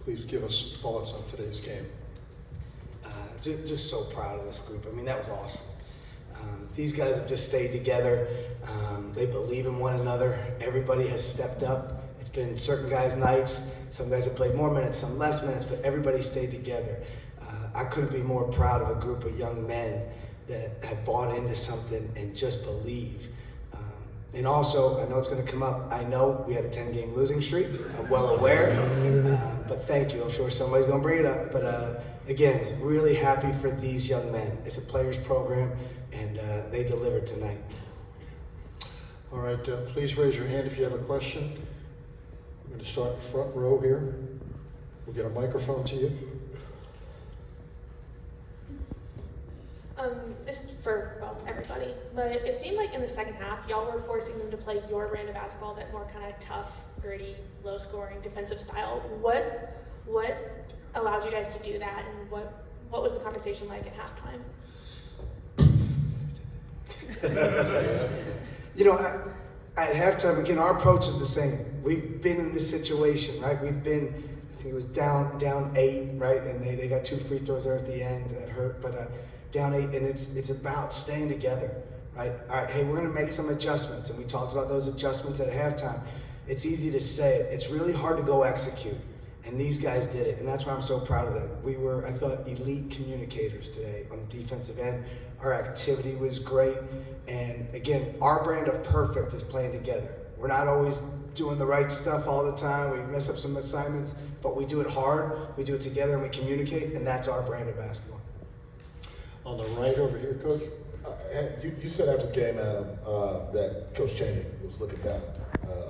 please give us some thoughts on today's game. Just so proud of this group. I mean, that was awesome. These guys have just stayed together. They believe in one another. Everybody has stepped up. It's been certain guys' nights. Some guys have played more minutes, some less minutes, but everybody stayed together. I couldn't be more proud of a group of young men that have bought into something and just believe. And also, I know it's going to come up, I know we had a 10-game losing streak. I'm well aware, but thank you. I'm sure somebody's going to bring it up. But again, really happy for these young men. It's a players program, and they delivered tonight. All right, please raise your hand if you have a question. I'm going to start in the front row here. We'll get a microphone to you. This is for, well, everybody, but it seemed like in the second half, y'all were forcing them to play your brand of basketball, that more kind of tough, gritty, low-scoring, defensive style. What allowed you guys to do that, and what was the conversation like at halftime? You know, at halftime, again, our approach is the same. We've been in this situation, right? We've been, I think it was down 8, right? And they got 2 free throws there at the end that hurt, but down 8, and it's about staying together, right? All right, hey, we're gonna make some adjustments, and we talked about those adjustments at halftime. It's easy to say it. It's really hard to go execute, and these guys did it, and that's why I'm so proud of them. We were, I thought, elite communicators today on the defensive end. Our activity was great, and again, our brand of perfect is playing together. We're not always doing the right stuff all the time. We mess up some assignments, but we do it hard, we do it together, and we communicate, and that's our brand of basketball. On the right over here, Coach. You said after the game, Adam, that Coach Chaney was looking down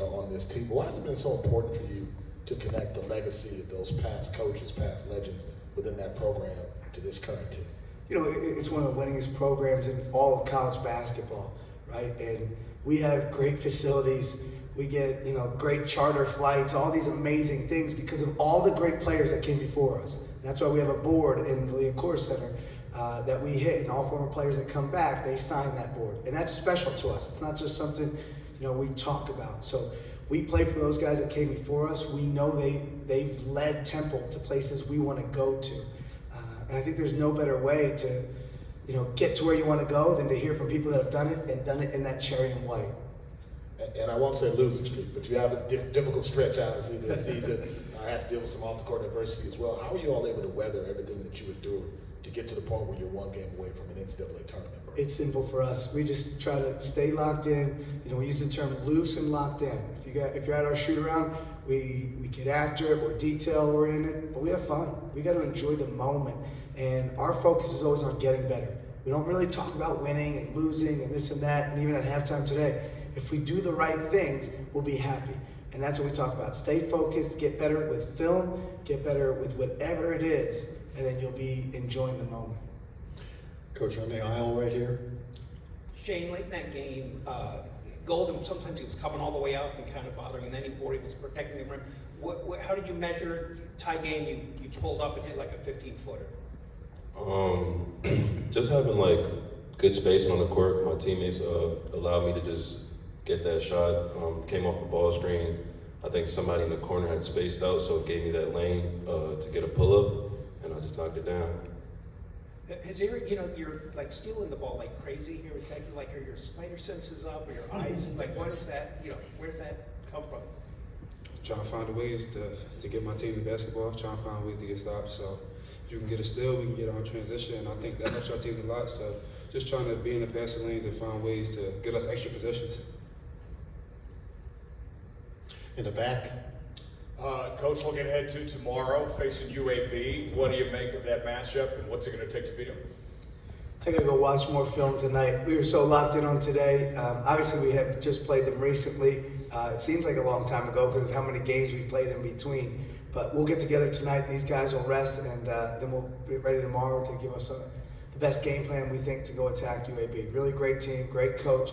on this team. Why has it been so important for you to connect the legacy of those past coaches, past legends within that program to this current team? You know, it's one of the winningest programs in all of college basketball, right? And we have great facilities. We get, you know, great charter flights, all these amazing things because of all the great players that came before us. That's why we have a board in the Liacouras Center that we hit, and all former players that come back, they sign that board. And that's special to us. It's not just something, you know, we talk about. So we play for those guys that came before us. We know they've led Temple to places we want to go to. And I think there's no better way to, you know, get to where you want to go than to hear from people that have done it and done it in that cherry and white. And I won't say losing streak, but you have a difficult stretch, obviously, this season. I have to deal with some off-the-court adversity as well. How are you all able to weather everything that you endured to get to the point where you're 1 game away from an NCAA tournament? It's simple for us. We just try to stay locked in. You know, we use the term loose and locked in. If you're at our shoot around, we get after it. We're detail oriented, but we have fun. We got to enjoy the moment, and our focus is always on getting better. We don't really talk about winning and losing and this and that. And even at halftime today, if we do the right things, we'll be happy. And that's what we talk about. Stay focused, get better with film, get better with whatever it is, and then you'll be enjoying the moment. Coach, on the aisle right here. Shane, late in that game, Golden, sometimes he was coming all the way up and kind of bothering, and then he was protecting the rim. How did you measure tie game? You pulled up and hit like a 15-footer. Just having like good spacing on the court. My teammates allowed me to just get that shot. Came off the ball screen. I think somebody in the corner had spaced out, so it gave me that lane to get a pull-up, and I just knocked it down. Hysier, you know, you're like stealing the ball like crazy here. Like, are your spider senses up, or your eyes? Like, what is that? You know, where's that come from? Trying to find ways to get my team in basketball. Trying to find ways to get stops. So if you can get a steal, we can get on transition. And I think that helps our team a lot. So just trying to be in the passing lanes and find ways to get us extra possessions. In the back. Coach, looking ahead to tomorrow, facing UAB, what do you make of that matchup, and what's it going to take to beat them? I gotta go watch more film tonight. We were so locked in on today. Obviously, we have just played them recently. It seems like a long time ago because of how many games we played in between. But we'll get together tonight. These guys will rest, and then we'll be ready tomorrow to give us the best game plan we think to go attack UAB. Really great team, great coach,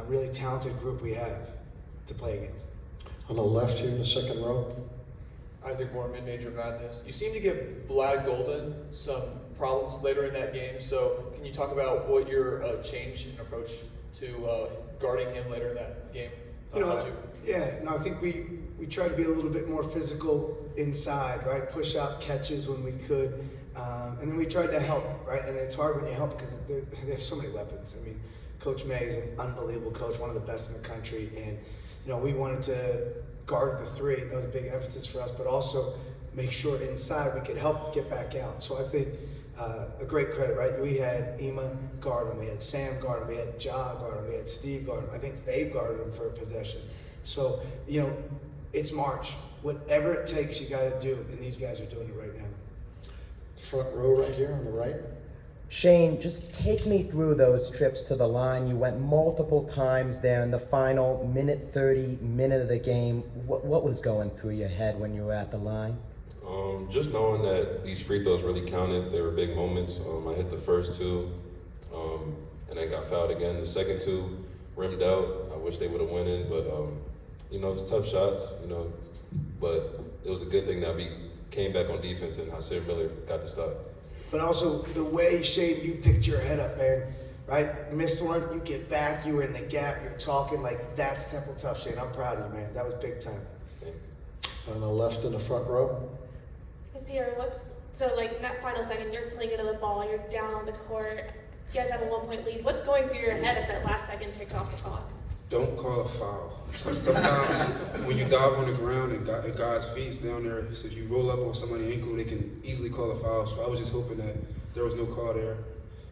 really talented group we have to play against. On the left here in the second row. Isaac Moore, Mid-Major Madness. You seem to give Vlad Golden some problems later in that game, so can you talk about what your change in approach to guarding him later in that game? You know, Yeah, no, I think we tried to be a little bit more physical inside, right? Push out catches when we could. And then we tried to help, right? And it's hard when you help because they have so many weapons. I mean, Coach May is an unbelievable coach, one of the best in the country. And, you know, we wanted to guard the three. That was a big emphasis for us, but also make sure inside we could help get back out. So I think a great credit, right? We had Ema guard him, we had Sam guard him, we had Ja guard him, we had Steve guard him. I think Fabe guarded him for a possession. So, you know, it's March. Whatever it takes, you got to do, and these guys are doing it right now. Front row right here on the right. Shane, just take me through those trips to the line. You went multiple times there in the final minute 30 minute of the game. What was going through your head when you were at the line? Just knowing that these free throws really counted. They were big moments. I hit the first two, and then got fouled again. The second two rimmed out. I wish they would have went in, but you know, it was tough shots. You know, but it was a good thing that we came back on defense and Hysier Miller got the stop. But also the way, Shane, you picked your head up, man, right? Missed one, you get back, you were in the gap, you're talking, like, that's Temple tough, Shane. I'm proud of you, man. That was big time. On the left in the front row. Hysier, so like in that final second, you're clinging to the ball, you're down on the court, you guys have a 1-point lead. What's going through your head as that last second takes off the clock? Don't call a foul. Sometimes when you dive on the ground and a guy's feet's down there, so if you roll up on somebody's ankle, they can easily call a foul. So I was just hoping that there was no call there.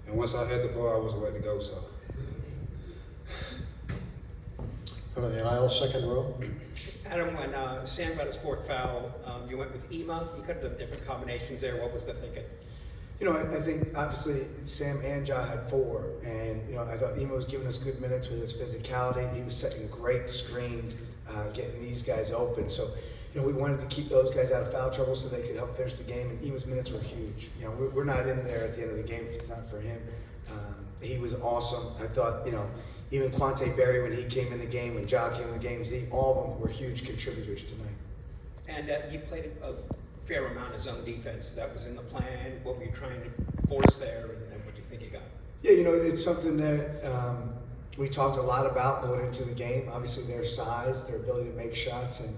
And once I had the ball, I wasn't letting it go, so. On the aisle, second row. Adam, when Sam got his fourth foul, you went with Ema. You could have done different combinations there. What was the thinking? You know, I think obviously Sam and Ja had 4, and you know, I thought Emo was giving us good minutes with his physicality. He was setting great screens, getting these guys open. So, you know, we wanted to keep those guys out of foul trouble so they could help finish the game. And Emo's minutes were huge. You know, we're not in there at the end of the game if it's not for him. He was awesome. I thought, you know, even Quante Berry when he came in the game, when Ja came in the game, all of them were huge contributors tonight. And you played a fair amount of zone defense. That was in the plan. What were you trying to force there, and what do you think you got? Yeah, you know, it's something that we talked a lot about going into the game. Obviously, their size, their ability to make shots, and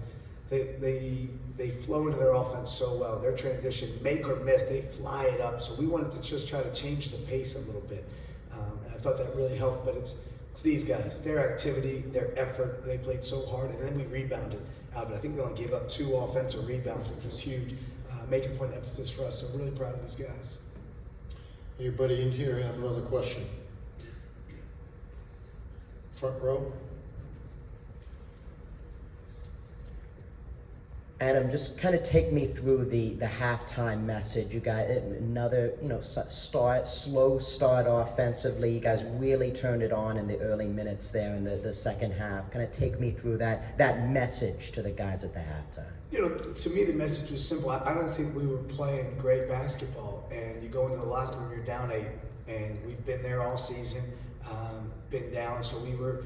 they flow into their offense so well. Their transition, make or miss, they fly it up. So we wanted to just try to change the pace a little bit, and I thought that really helped. But it's these guys, their activity, their effort. They played so hard, and then we rebounded out of it. I think we only gave up 2 offensive rebounds, which was huge. Make a point of emphasis for us. So I'm really proud of these guys. Anybody in here have another question? Front row. Adam, just kind of take me through the halftime message. You got another, you know, slow start offensively. You guys really turned it on in the early minutes there in the second half. Kind of take me through that message to the guys at the halftime. You know, to me, the message was simple. I don't think we were playing great basketball. And you go into the locker room, you're down 8. And we've been there all season, been down. So we were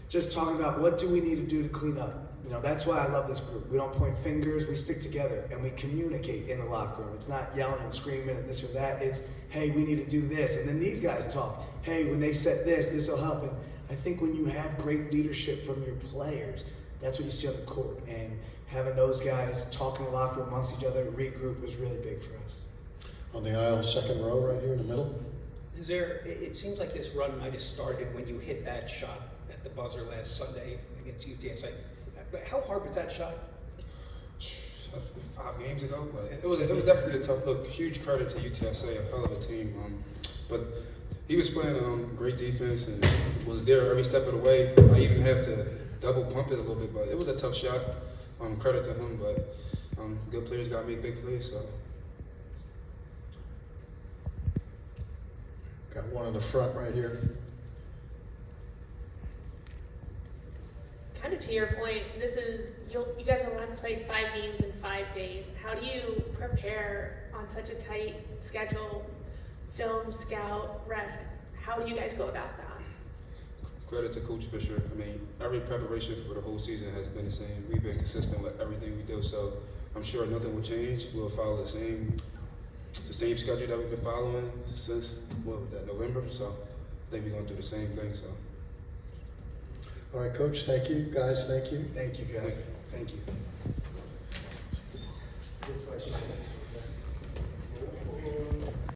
just talking about what do we need to do to clean up. You know, that's why I love this group. We don't point fingers, we stick together and we communicate in the locker room. It's not yelling and screaming and this or that. It's, hey, we need to do this. And then these guys talk, hey, when they set this will help. And I think when you have great leadership from your players, that's what you see on the court. And having those guys talk in the locker room amongst each other, regroup was really big for us. On the aisle, second row right here in the middle. It seems like this run might have started when you hit that shot at the buzzer last Sunday against UTSA. How hard was that shot? 5 games ago, but it was definitely a tough look. Huge credit to UTSA, a hell of a team. But he was playing great defense and was there every step of the way. I even had to double pump it a little bit, but it was a tough shot. Credit to him, but good players got to make big plays. So. Got one in the front right here. Kind of to your point, you guys will have played 5 games in 5 days. How do you prepare on such a tight schedule, film, scout, rest? How do you guys go about that? Credit to Coach Fisher. I mean, every preparation for the whole season has been the same. We've been consistent with everything we do, so I'm sure nothing will change. We'll follow the same schedule that we've been following since, November, so I think we're going to do the same thing, so. All right, Coach, thank you. Guys, thank you. Thank you, guys. Thank you.